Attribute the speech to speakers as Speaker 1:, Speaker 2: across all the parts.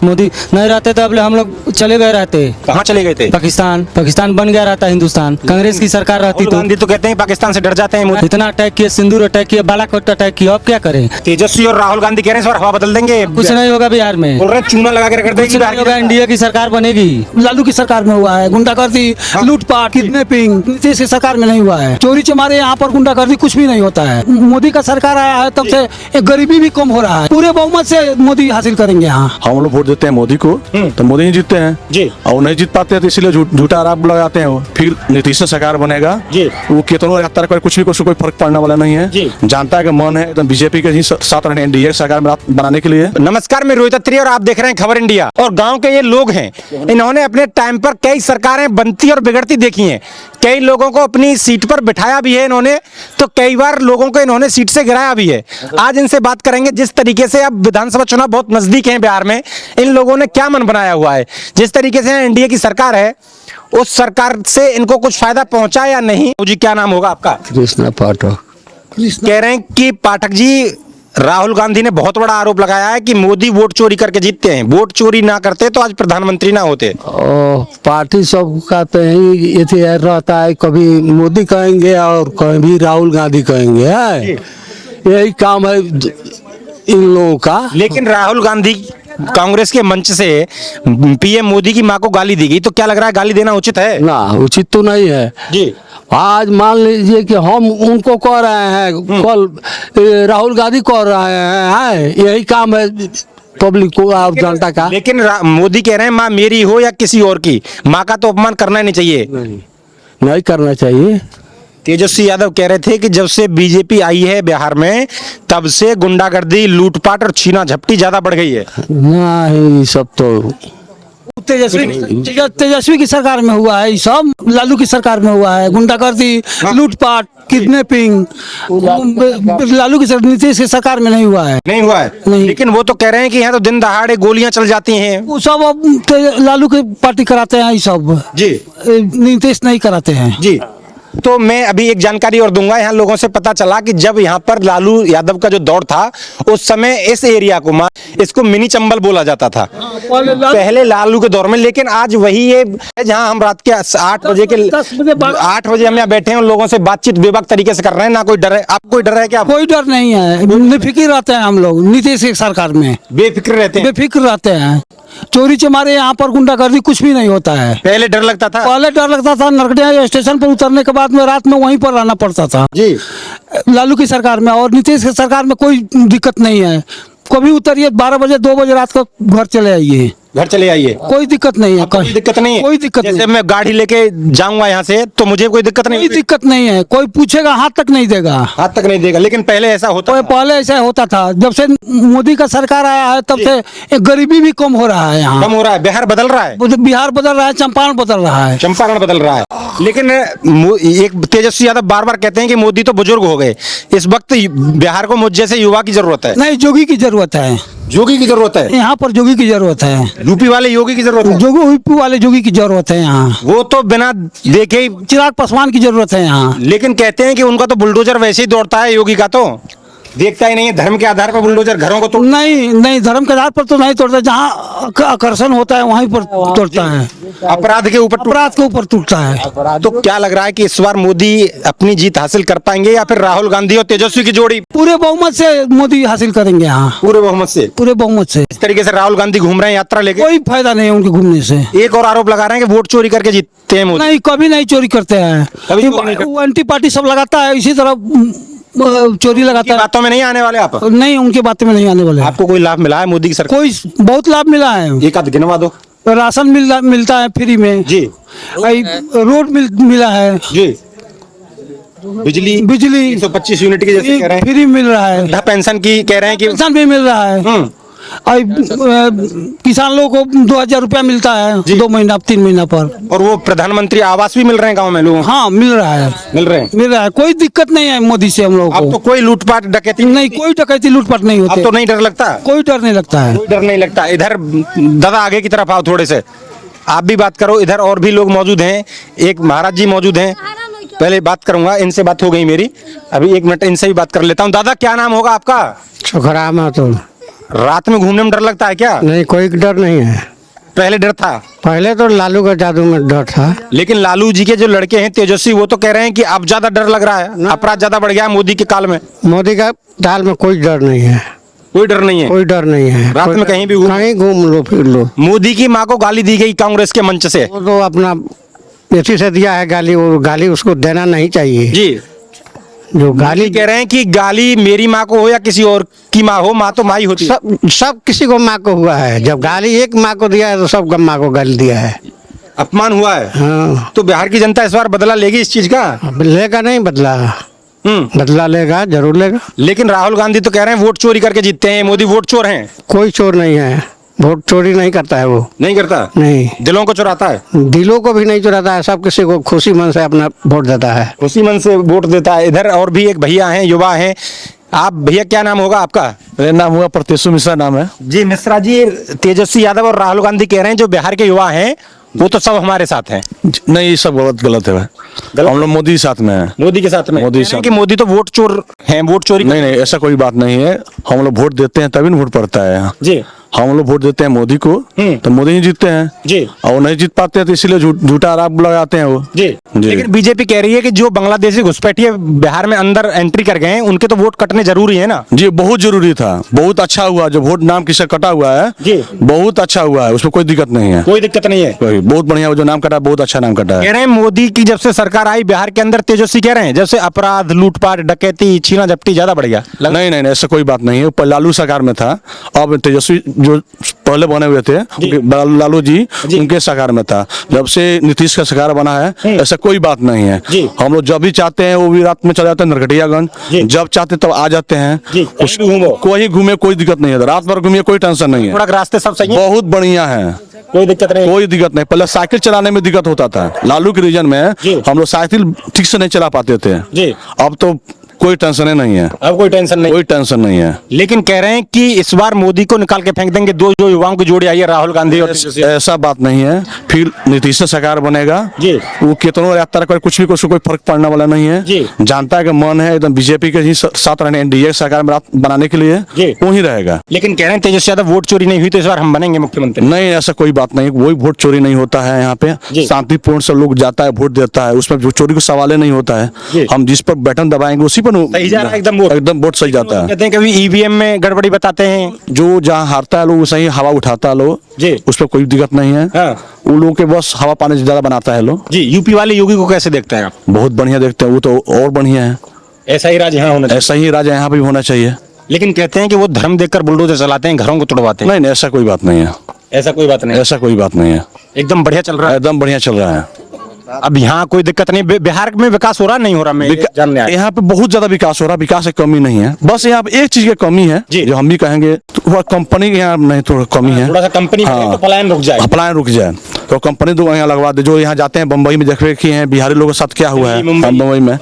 Speaker 1: मोदी नहीं रहते तो अब हम लोग चले गए रहते।
Speaker 2: कहाँ चले गए थे?
Speaker 1: पाकिस्तान बन गया रहता हिंदुस्तान। कांग्रेस की सरकार रहती
Speaker 2: राहुल गांधी तो कहते हैं पाकिस्तान से डर जाते हैं मोदी।
Speaker 1: इतना अटैक किया, सिंदूर अटैक किया, बालाकोट अटैक किया, अब क्या करें?
Speaker 2: तेजस्वी और राहुल गांधी कह रहे हैं इस बार हवा बदल देंगे।
Speaker 1: कुछ नहीं होगा बिहार में,
Speaker 2: बोल रहे हैं चूना लगा के रख देंगे।
Speaker 1: कुछ नहीं होगा, इंडिया की सरकार बनेगी।
Speaker 3: लालू की सरकार में हुआ है गुंडागर्दी, लूटपाट, किडनैपिंग। नीतीश की सरकार में नहीं हुआ है। चोरी चमारे यहाँ पर गुंडागर्दी कुछ भी नहीं होता है। मोदी का सरकार आया है तब से एक गरीबी भी कम हो रहा है। पूरे बहुमत से मोदी हासिल करेंगे यहाँ।
Speaker 4: हम लोग वोट देते हैं मोदी को तो मोदी ही जीतते हैं
Speaker 2: जी।
Speaker 4: और नहीं जीत पाते हैं तो इसलिए झूठा आरोप लगाते हैं। वो फिर नीतीश से सरकार बनेगा
Speaker 2: जी।
Speaker 4: वो कितनों यात्रा करे कुछ भी कोई फर्क पड़ने वाला नहीं है
Speaker 2: जी।
Speaker 4: जनता का मन है एकदम बीजेपी के ही साथ रहने, एनडीए सरकार बनाने के लिए।
Speaker 2: नमस्कार, मैं रोहित अत्री और आप देख रहे हैं खबर इंडिया। और गांव के ये लोग हैं, इन्होंने अपने टाइम पर कई सरकारें बनती और बिगड़ती देखी हैं। कई लोगों को अपनी सीट पर बिठाया भी है इन्होंने, तो कई बार लोगों को इन्होंने सीट से गिराया भी है। आज इनसे बात करेंगे जिस तरीके से अब विधानसभा चुनाव बहुत नजदीक है बिहार में, इन लोगों ने क्या मन बनाया हुआ है। जिस तरीके से एनडीए की सरकार है, उस सरकार से इनको कुछ फायदा पहुंचा या नहीं। जी, क्या नाम होगा आपका?
Speaker 5: कृष्णा पाठक।
Speaker 2: कह रहे हैं कि पाठक जी, राहुल गांधी ने बहुत बड़ा आरोप लगाया है कि मोदी वोट चोरी करके जीतते हैं। वोट चोरी ना करते तो आज प्रधानमंत्री ना होते।
Speaker 5: पार्टी सब का तो यही रहता है, कभी मोदी कहेंगे और कभी राहुल गांधी कहेंगे, है यही काम है इन लोगों का।
Speaker 2: लेकिन राहुल गांधी कांग्रेस के मंच से पीएम मोदी की मां को गाली दी गई, तो क्या लग रहा है गाली देना उचित है?
Speaker 5: ना, उचित तो नहीं है
Speaker 2: जी।
Speaker 5: आज मान लीजिए कि हम उनको कह रहे हैं, कल राहुल गांधी कह रहे हैं, यही काम है पब्लिक को और जनता का।
Speaker 2: लेकिन मोदी कह रहे हैं माँ मेरी हो या किसी और की, माँ का तो अपमान करना ही नहीं चाहिए।
Speaker 5: नहीं करना चाहिए।
Speaker 2: तेजस्वी यादव कह रहे थे कि जब से बीजेपी आई है बिहार में, तब से गुंडागर्दी, लूटपाट और छीना झपटी ज्यादा बढ़ गई है।
Speaker 5: नहीं, सब तो
Speaker 3: तेजस्वी की सरकार में हुआ है। ये सब लालू की सरकार में हुआ है। गुंडागर्दी, लूटपाट, किडनैपिंग लालू की नीतीश की सरकार में नहीं हुआ है।
Speaker 2: नहीं हुआ है।
Speaker 3: नहीं।
Speaker 2: लेकिन वो तो कह रहे हैं कि यहाँ तो दिन दहाड़े गोलियां चल जाती हैं।
Speaker 3: वो सब अब लालू की पार्टी कराते हैं। ये सब
Speaker 2: जी।
Speaker 3: नीतीश नहीं कराते हैं।
Speaker 2: जी। तो मैं अभी एक जानकारी और दूंगा। यहाँ लोगों से पता चला कि जब यहाँ पर लालू यादव का जो दौर था, उस समय इस एरिया को इसको मिनी चंबल बोला जाता था पहले लालू के दौर में। लेकिन आज वही ये जहाँ हम रात के 8 बजे हम यहाँ बैठे हैं, उन लोगों से बातचीत बेबाक तरीके से कर रहे हैं। ना कोई डर है। आपको कोई डर है क्या?
Speaker 3: कोई डर नहीं है, बेफिक्र रहते हैं हम लोग। नीतीश की सरकार में
Speaker 2: बेफिक्र रहते हैं।
Speaker 3: बेफिक्र रहते हैं। चोरी चमारे यहाँ पर गुंडागर्दी कुछ भी नहीं होता है।
Speaker 2: पहले डर लगता था।
Speaker 3: पहले डर लगता था। नरकटिया स्टेशन पर उतरने के बाद में रात में वहीं पर रहना पड़ता था
Speaker 2: जी।
Speaker 3: लालू की सरकार में। और नीतीश की सरकार में कोई दिक्कत नहीं है। कभी उतरिए 12 बजे 2 बजे रात को घर चले आइए,
Speaker 2: घर चले आइए,
Speaker 3: कोई दिक्कत नहीं है।
Speaker 2: कोई दिक्कत नहीं है।
Speaker 3: कोई दिक्कत
Speaker 2: जैसे
Speaker 3: नहीं।
Speaker 2: मैं गाड़ी लेके जाऊंगा यहाँ से तो मुझे कोई दिक्कत नहीं
Speaker 3: कोई दिक्कत नहीं है। कोई पूछेगा हाथ तक नहीं देगा।
Speaker 2: हाथ तक नहीं देगा। लेकिन पहले ऐसा होता था।
Speaker 3: पहले ऐसा होता था। जब से मोदी का सरकार आया है तब से एक गरीबी भी कम हो रहा है। यहाँ
Speaker 2: कम हो रहा है। बिहार बदल रहा है।
Speaker 3: बिहार बदल रहा है, चंपारण बदल रहा है।
Speaker 2: चंपारण बदल रहा है। लेकिन एक तेजस्वी यादव बार बार कहते हैं कि मोदी तो बुजुर्ग हो गए, इस वक्त बिहार को मुझ जैसे युवा की जरूरत है।
Speaker 3: नहीं, जोगी की जरूरत है।
Speaker 2: जोगी की जरूरत है।
Speaker 3: यहाँ पर जोगी की जरूरत है।
Speaker 2: यूपी वाले योगी की जरूरत है।
Speaker 3: यूपी वाले जोगी की जरूरत है। यहाँ
Speaker 2: वो तो बिना देखे ही।
Speaker 3: चिराग पासवान की जरूरत है यहाँ।
Speaker 2: लेकिन कहते हैं कि उनका तो बुलडोजर वैसे ही दौड़ता है, योगी का तो देखता ही नहीं है। धर्म के आधार पर बुलडोजर घरों को तो
Speaker 3: नहीं, धर्म के आधार पर तो नहीं तोड़ता। जहाँ आकर्षण होता है वहीं पर तोड़ता है।
Speaker 2: अपराध के ऊपर
Speaker 3: टूटता है।
Speaker 2: तो क्या लग रहा है कि इस बार मोदी अपनी जीत हासिल कर पाएंगे या फिर राहुल गांधी और तेजस्वी की जोड़ी?
Speaker 3: पूरे बहुमत से मोदी हासिल करेंगे यहाँ।
Speaker 2: पूरे बहुमत से।
Speaker 3: पूरे बहुमत से।
Speaker 2: इस तरीके से राहुल गांधी घूम रहे हैं यात्रा लेके,
Speaker 3: कोई फायदा नहीं है उनके घूमने से।
Speaker 2: एक और आरोप लगा रहे हैं कि वोट चोरी करके जीतते हैं मोदी।
Speaker 3: नहीं, कभी नहीं चोरी करते हैं।
Speaker 2: कभी चोरी नहीं करते।
Speaker 3: वो एंटी पार्टी सब लगाता है, इसी तरह चोरी लगाता है।
Speaker 2: बातों में नहीं आने वाले आप?
Speaker 3: नहीं, उनकी बातें में नहीं आने वाले।
Speaker 2: आपको कोई लाभ मिला है मोदी की सरकार?
Speaker 3: कोई बहुत लाभ मिला है।
Speaker 2: एक आध गिनवा दो।
Speaker 3: राशन मिलता है फ्री में
Speaker 2: जी।
Speaker 3: रोड मिला है
Speaker 2: जी। बिजली 125 यूनिट की जैसे कह रहे हैं
Speaker 3: फ्री मिल रहा है।
Speaker 2: वृद्धा पेंशन की कह रहे हैं कि
Speaker 3: पेंशन भी मिल रहा है। और किसान लोगों को 2000 रुपया मिलता है 2 महीना 3 महीना पर।
Speaker 2: और वो प्रधानमंत्री आवास भी मिल रहे हैं गांव में लोगों को?
Speaker 3: हाँ, मिल रहा है। कोई दिक्कत नहीं है मोदी से हम लोग
Speaker 2: अब
Speaker 3: को।
Speaker 2: तो कोई लूटपाट डकैती
Speaker 3: नहीं, कोई डकैती लूटपाट नहीं होती।
Speaker 2: अब तो नहीं डर लगता?
Speaker 3: कोई डर नहीं लगता है।
Speaker 2: कोई डर नहीं लगता। इधर दादा आगे की तरफ आओ थोड़े से, आप भी बात करो। इधर और भी लोग मौजूद हैं। एक महाराज जी मौजूद हैं, पहले बात करूंगा। इनसे बात हो गई मेरी, अभी 1 मिनट इनसे भी बात कर लेता हूँ। दादा, क्या नाम होगा आपका?
Speaker 5: सुखराम तो
Speaker 2: रात में घूमने में डर लगता है क्या?
Speaker 5: नहीं, कोई डर नहीं है।
Speaker 2: पहले डर था,
Speaker 5: पहले तो लालू का जादू में डर था।
Speaker 2: लेकिन लालू जी के जो लड़के हैं तेजस्वी, वो तो कह रहे हैं कि अब ज्यादा डर लग रहा है, अपराध ज्यादा बढ़ गया है मोदी के काल में।
Speaker 5: मोदी का दाल में कोई डर नहीं है।
Speaker 2: कोई डर नहीं है,
Speaker 5: कोई डर नहीं है।
Speaker 2: रात में कहीं भी
Speaker 5: घूम लो फिर लो।
Speaker 2: मोदी की माँ को गाली दी गई कांग्रेस के मंच से।
Speaker 5: वो तो अपना पेशी से दिया है गाली, वो गाली उसको देना नहीं चाहिए।
Speaker 2: जी,
Speaker 5: जो गाली
Speaker 2: कह रहे हैं कि गाली मेरी माँ को हो या किसी और की माँ हो, माँ तो माँ ही होती है।
Speaker 5: सब किसी को माँ को हुआ है। जब गाली एक माँ को दिया है तो सब माँ को गाली दिया है।
Speaker 2: अपमान हुआ है।
Speaker 5: हाँ,
Speaker 2: तो बिहार की जनता इस बार बदला लेगी इस चीज का?
Speaker 5: अब लेगा नहीं बदला? बदला लेगा, जरूर लेगा।
Speaker 2: लेकिन राहुल गांधी तो कह रहे हैं वोट चोरी करके जीतते हैं, मोदी वोट चोर हैं।
Speaker 5: कोई चोर नहीं है, वोट चोरी नहीं करता है वो।
Speaker 2: नहीं करता,
Speaker 5: नहीं,
Speaker 2: दिलों को चुराता है।
Speaker 5: दिलों को भी नहीं चुराता है, सब किसी को खुशी मन से अपना वोट देता है।
Speaker 2: उसी मन से वोट देता है। इधर और भी एक भैया हैं, युवा हैं। आप भैया, क्या नाम होगा आपका?
Speaker 4: मेरा नाम हुआ प्रत्युषु मिश्रा नाम है।
Speaker 2: जी मिश्रा जी, तेजस्वी यादव और राहुल गांधी कह रहे हैं जो बिहार के युवा हैं वो तो सब हमारे साथ हैं।
Speaker 4: नहीं, ये सब गलत है। हम लोग मोदी के साथ में हैं।
Speaker 2: मोदी के साथ में
Speaker 4: मोदी
Speaker 2: कह रहे हैं कि मोदी तो वोट चोर हैं, वोट चोरी।
Speaker 4: नहीं, ऐसा कोई बात नहीं है। हम लोग वोट देते हैं तभी न वोट पड़ता है।
Speaker 2: जी,
Speaker 4: हम लोग वोट देते हैं मोदी को तो मोदी ही जीतते हैं।
Speaker 2: जी,
Speaker 4: और वो नहीं जीत पाते हैं तो इसीलिए झूठा आरोप लगाते हैं वो।
Speaker 2: जी। लेकिन बीजेपी कह रही है कि जो बांग्लादेशी घुसपैठिए बिहार में अंदर एंट्री कर गए हैं उनके तो वोट कटने जरूरी है ना।
Speaker 4: जी, बहुत जरूरी था। बहुत अच्छा हुआ जो वोट नाम किसे कटा हुआ है।
Speaker 2: जी,
Speaker 4: बहुत अच्छा हुआ है, उसमें कोई दिक्कत नहीं है।
Speaker 2: कोई दिक्कत नहीं है,
Speaker 4: बहुत बढ़िया जो नाम कटा, बहुत अच्छा नाम कटा
Speaker 2: कह
Speaker 4: है।
Speaker 2: रहे हैं मोदी की जब से सरकार आई बिहार के अंदर, तेजस्वी कह रहे हैं जब से अपराध, लूटपाट, डकैती, छीना झपटी ज्यादा बढ़ गया।
Speaker 4: नहीं, ऐसा कोई बात नहीं है। लालू सरकार में था, अब तेजस्वी जो पहले बने हुए थे लालू जी, उनके सरकार में था। जब से नीतीश का सरकार बना है, ऐसा कोई बात नहीं है। हम लोग जब भी चाहते हैं वो भी रात में चले जाते हैं नरकटियागंज, जब चाहते तब आ जाते हैं। कोई घूमे, कोई दिक्कत नहीं है। रात भर घूमिए, कोई टेंशन नहीं है।
Speaker 2: रास्ते सब सही है,
Speaker 4: बहुत बढ़िया है,
Speaker 2: कोई दिक्कत नहीं।
Speaker 4: कोई दिक्कत नहीं। पहले साइकिल चलाने में दिक्कत होता था, लालू के रीजन में हम लोग साइकिल ठीक से नहीं चला पाते थे। अब तो कोई टेंशन नहीं है।
Speaker 2: अब कोई टेंशन नहीं,
Speaker 4: कोई टेंशन नहीं है।
Speaker 2: लेकिन कह रहे हैं कि इस बार मोदी को निकाल के फेंक देंगे। दो जो युवाओं की जोड़ी आई है, राहुल गांधी और
Speaker 4: ऐसा बात नहीं है। फिर नीतीश सरकार बनेगा, वो कितनों यात्रा करे, कुछ भी उसको कोई फर्क पड़ने वाला नहीं है। जनता का मन है एकदम बीजेपी के ही साथ रहने, एनडीए सरकार बनाने के लिए वो ही रहेगा।
Speaker 2: लेकिन कह रहे हैं तेजस्वी यादव वोट चोरी नहीं हुई तो इस बार हम बनेंगे मुख्यमंत्री।
Speaker 4: नहीं, ऐसा कोई बात नहीं, कोई वोट चोरी नहीं होता है। यहाँ पे शांतिपूर्ण से लोग जाता है, वोट देता है, उसमें चोरी का सवाल नहीं होता है। हम जिस पर बटन दबाएंगे उसी पर एकदम वोट सही जाता है।
Speaker 2: कहते हैं कभी ईवीएम में गड़बड़ी बताते हैं,
Speaker 4: जो जहाँ हारता है लोग सही हवा उठाता है लोग, उस पर कोई दिक्कत नहीं है। उन लोगों के बस हवा पानी से ज्यादा बनाता है लोग।
Speaker 2: जी, यूपी वाले योगी को कैसे देखते हैं आप?
Speaker 4: बहुत बढ़िया देखते हैं, वो तो और बढ़िया है।
Speaker 2: ऐसा ही राज यहाँ होना चाहिए।
Speaker 4: ऐसा ही राज यहाँ पे भी होना चाहिए।
Speaker 2: लेकिन कहते हैं कि वो धर्म देखकर बुलडोजर चलाते हैं, घरों को तोड़वाते हैं।
Speaker 4: नहीं, ऐसा कोई बात नहीं है।
Speaker 2: ऐसा कोई बात नहीं,
Speaker 4: ऐसा कोई बात नहीं है।
Speaker 2: एकदम बढ़िया चल रहा है,
Speaker 4: एकदम बढ़िया चल रहा है।
Speaker 2: अब यहाँ कोई दिक्कत नहीं। बिहार में विकास हो रहा नहीं हो रहा, मैं जानने आया।
Speaker 4: यहाँ पे बहुत ज्यादा विकास हो रहा है, विकास की कमी नहीं है। बस यहाँ पे एक चीज की कमी है जो हम भी कहेंगे, तो कंपनी के यहाँ नहीं थोड़ा कमी है।
Speaker 2: थोड़ा सा कंपनी तो पलायन रुक जाए,
Speaker 4: पलायन रुक जाए तो कंपनी दो यहाँ लगवा दे। जो यहाँ जाते हैं बम्बई में, देख रखे हैं बिहारी लोगों के साथ क्या हुआ है मुंबई में,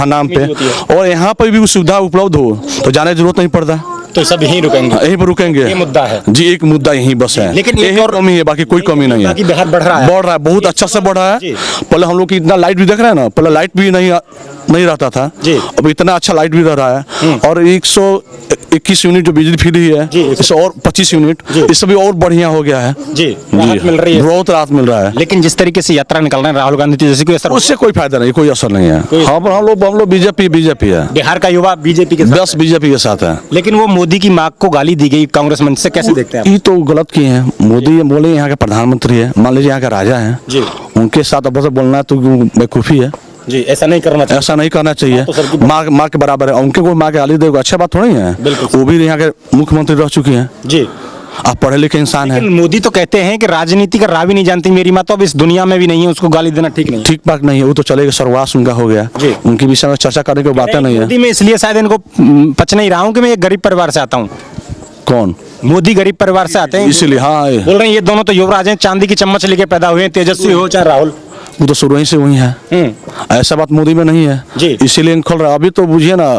Speaker 4: नाम पे। और यहाँ पर भी सुविधा उपलब्ध हो तो जाने की जरूरत नहीं पड़ता,
Speaker 2: तो सब यहीं रुकेंगे,
Speaker 4: यहीं पर रुकेंगे।
Speaker 2: ये मुद्दा है
Speaker 4: जी, एक मुद्दा यहीं बस है।
Speaker 2: लेकिन
Speaker 4: यही और कमी है, बाकी कोई कमी नहीं है।
Speaker 2: बिहार बढ़ रहा है,
Speaker 4: बहुत अच्छा से बढ़ रहा है। पहले हम लोग की इतना लाइट भी देख रहे हैं ना, पहले लाइट भी नहीं रहता था, अब इतना अच्छा लाइट भी रह रहा है। और 121 यूनिट जो बिजली फ्री है, इससे और 25 यूनिट, इससे भी और बढ़िया हो गया है।
Speaker 2: जी, राहत मिल रही है,
Speaker 4: बहुत राहत मिल रहा है।
Speaker 2: लेकिन जिस तरीके से यात्रा निकल रहे हैं राहुल गांधी जैसे, कोई असर?
Speaker 4: उससे कोई फायदा नहीं, कोई असर नहीं है। हम लोग बीजेपी है।
Speaker 2: बिहार का युवा बीजेपी के साथ,
Speaker 4: बस बीजेपी के साथ है।
Speaker 2: लेकिन वो मोदी की माँ को गाली दी गई कांग्रेस मंच से, कैसे देखते हैं?
Speaker 4: ये तो गलत किए हैं। मोदी बोले यहाँ के प्रधानमंत्री है, मान लीजिए यहाँ का राजा है, उनके साथ अब बोलना तो बेवकूफी है।
Speaker 2: जी, ऐसा नहीं करना चाहिए।
Speaker 4: ऐसा नहीं करना चाहिए। माँ के बराबर है, उनके कोई माँ के गाली देगा अच्छा बात थोड़ी है। वो भी यहाँ के मुख्यमंत्री रह चुकी हैं।
Speaker 2: जी,
Speaker 4: आप पढ़े लिखे इंसान है।
Speaker 2: मोदी तो कहते हैं कि राजनीति का राह भी नहीं जानती मेरी माँ, तो अब इस दुनिया में भी नहीं है, उसको गाली देना ठीक नहीं,
Speaker 4: ठीक बात नहीं है। वो तो चलेगा, सर्वास उनका हो गया, उनके विषय में चर्चा करने की बातें नहीं है।
Speaker 2: मोदी में इसलिए शायद इनको पच नहीं रहा हूँ कि मैं एक गरीब परिवार से आता हूँ।
Speaker 4: कौन?
Speaker 2: मोदी गरीब परिवार से आते हैं,
Speaker 4: इसीलिए। हाँ,
Speaker 2: बोल रहे हैं ये दोनों तो युवराज हैं, चांदी की चम्मच लेके पैदा हुए हैं, तेजस्वी हो चाहे राहुल।
Speaker 4: वो तो शुरू ही से वही है। ऐसा बात मोदी में नहीं है, इसीलिए खोल रहा है। अभी तो बुझिए ना,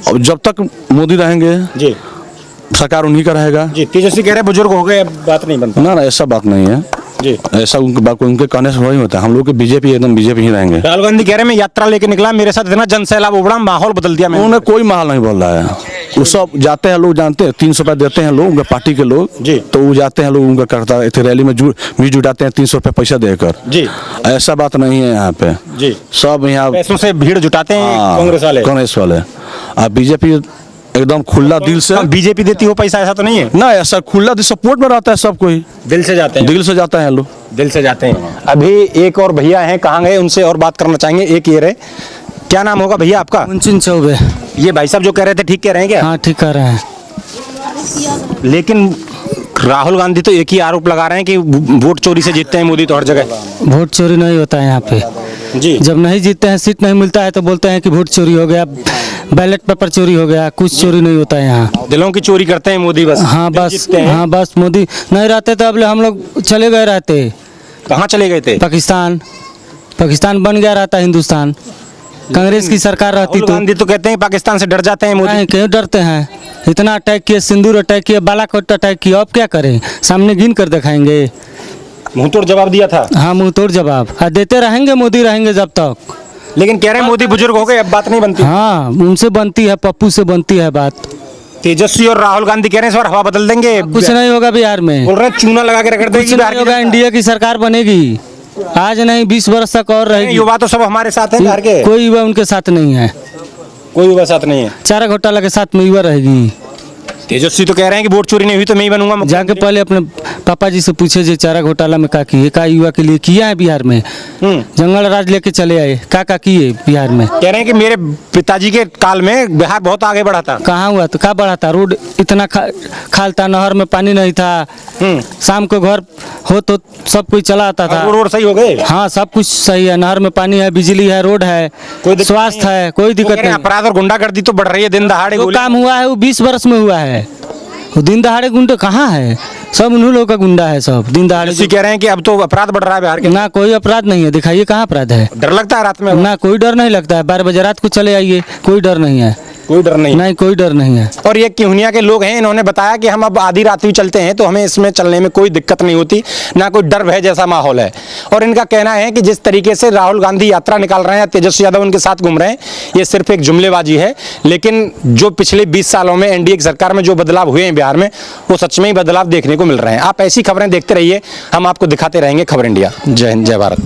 Speaker 4: अब जब तक मोदी रहेंगे जी, सरकार उन्हीं का रहेगा। जी, तेजस्वी कह रहे हैं बुजुर्ग हो गए, अब बात नहीं बनता। ना, ऐसा बात नहीं है जी, ऐसा उनके कहने से नहीं होता। हम लोग के बीजेपी एकदम बीजेपी ही रहेंगे।
Speaker 2: राहुल गांधी कह रहे हैं मैं यात्रा लेके निकला, मेरे साथ इतना जन सैलाब उबड़ा, माहौल बदल दिया।
Speaker 4: उन्होंने कोई माहौल नहीं बोल रहा है। वो सब जाते हैं लोग, जानते हैं 300 रुपये देते हैं लोग, उनके पार्टी के लोग
Speaker 2: जी।
Speaker 4: तो वो जाते हैं लोग, उनका करता है रैली में भी जुटाते हैं 300 रुपये पैसा देकर
Speaker 2: जी।
Speaker 4: ऐसा बात नहीं है यहाँ पे
Speaker 2: जी।
Speaker 4: सब यहाँ
Speaker 2: पैसों से भीड़ जुटाते हैं कांग्रेस वाले।
Speaker 4: अब बीजेपी एकदम खुला दिल से,
Speaker 2: बीजेपी देती हो पैसा, ऐसा तो नहीं है
Speaker 4: ना ऐसा खुला दिल सपोर्ट में रहता है सब कोई,
Speaker 2: दिल से जाते हैं,
Speaker 4: दिल से जाता है लोग,
Speaker 2: दिल से जाते हैं। अभी एक और भैया हैं, कहाँ गए, उनसे और बात करना चाहेंगे। एक ये रहे, क्या नाम होगा भैया आपका?
Speaker 1: मुंशिन चौबे।
Speaker 2: ये भाई साहब जो कह रहे थे ठीक कह रहे हैं क्या?
Speaker 1: हाँ ठीक कह रहे हैं।
Speaker 2: लेकिन राहुल गांधी तो एक ही आरोप लगा रहे हैं कि वोट चोरी से जीतते हैं मोदी तो हर जगह।
Speaker 1: वोट चोरी नहीं होता है यहाँ पे
Speaker 2: जी।
Speaker 1: जब नहीं जीतते हैं, सीट नहीं मिलता है तो बोलते हैं कि वोट चोरी हो गया, बैलेट पेपर चोरी हो गया। कुछ चोरी नहीं होता है यहाँ।
Speaker 2: दिलों की चोरी करते हैं मोदी बस।
Speaker 1: हाँ बस,
Speaker 2: जीतते हैं।
Speaker 1: हाँ बस मोदी नहीं रहते तो अब हम लोग चले गए रहते।
Speaker 2: कहाँ चले गए थे?
Speaker 1: पाकिस्तान बन गया रहता हिंदुस्तान। कांग्रेस की सरकार रहती
Speaker 2: राहुल
Speaker 1: तो।
Speaker 2: गांधी तो कहते हैं पाकिस्तान से डर जाते हैं मोदी।
Speaker 1: नहीं, क्यों डरते हैं? इतना अटैक किए, सिंदूर अटैक किए, बालाकोट अटैक किए, अब क्या करें? सामने गिन कर दिखाएंगे।
Speaker 2: मुंह तोड़ जवाब दिया था।
Speaker 1: हाँ मुंह तोड़ जवाब देते रहेंगे, मोदी रहेंगे जब तक।
Speaker 2: लेकिन कह रहे हैं मोदी बुजुर्ग हो गए, अब बात नहीं बनती।
Speaker 1: हाँ उनसे बनती है, पप्पू से बनती है बात।
Speaker 2: तेजस्वी और राहुल गांधी कह रहे हैं इस बार हवा बदल देंगे।
Speaker 1: कुछ नहीं होगा बिहार में,
Speaker 2: बोल रहे हैं चूना लगा के रख
Speaker 1: कुछ
Speaker 2: देंगे
Speaker 1: नहीं होगा। इंडिया की सरकार बनेगी, आज नहीं 20 वर्ष तक और रहेगी।
Speaker 2: युवा तो सब हमारे साथ हैं बिहार के।
Speaker 1: कोई युवा उनके साथ नहीं है,
Speaker 2: कोई युवा साथ नहीं है।
Speaker 1: चारा घोटाला के साथ में युवा रहेगी।
Speaker 2: तेजस्वी तो कह रहे हैं कि वोट चोरी नहीं हुई तो मैं ही बनूंगा मुख्यमंत्री।
Speaker 1: जाके पहले अपने पापा जी से पूछे जी चारा घोटाला में का किए, का युवा के लिए किया है बिहार में। जंगल राज लेके चले आए, का किए बिहार में।
Speaker 2: कह रहे हैं कि मेरे पिताजी के काल में बिहार बहुत आगे बढ़ा था।
Speaker 1: कहाँ हुआ तो, का बढ़ा था? रोड इतना खाल था, नहर में पानी नहीं था, शाम को घर हो तो सब कुछ चला आता था।
Speaker 2: रोड सही हो गए।
Speaker 1: हाँ सब कुछ सही है, नहर में पानी है, बिजली है, रोड है, स्वास्थ्य है, कोई दिक्कत नहीं।
Speaker 2: अपराध और गुंडागर्दी तो बढ़ रही है दिन दहाड़े।
Speaker 1: वो काम हुआ है वो 20 वर्ष में हुआ है। वो दिन दहाड़े गुंडे कहाँ है? सब उन्हीं लोगों का गुंडा है सब। दिन दहाड़े
Speaker 2: कह रहे हैं कि अब तो अपराध बढ़ रहा है बिहार के।
Speaker 1: ना कोई अपराध नहीं है, दिखाइए कहाँ अपराध है?
Speaker 2: डर लगता है रात में?
Speaker 1: ना कोई डर नहीं लगता है। 12 बजे रात को चले आइए, कोई डर नहीं है।
Speaker 2: कोई डर नहीं?
Speaker 1: नहीं कोई डर नहीं है।
Speaker 2: और ये किहुनिया के लोग हैं, इन्होंने बताया कि हम अब आधी रात भी चलते हैं तो हमें इसमें चलने में कोई दिक्कत नहीं होती, ना कोई डर भय जैसा माहौल है। और इनका कहना है कि जिस तरीके से राहुल गांधी यात्रा निकाल रहे हैं, तेजस्वी यादव उनके साथ घूम रहे हैं, ये सिर्फ एक जुमलेबाजी है। लेकिन जो पिछले 20 सालों में एनडीए की सरकार में जो बदलाव हुए हैं बिहार में, वो सच में ही बदलाव देखने को मिल रहे हैं। आप ऐसी खबरें देखते रहिए, हम आपको दिखाते रहेंगे खबर इंडिया। जय हिंद, जय भारत।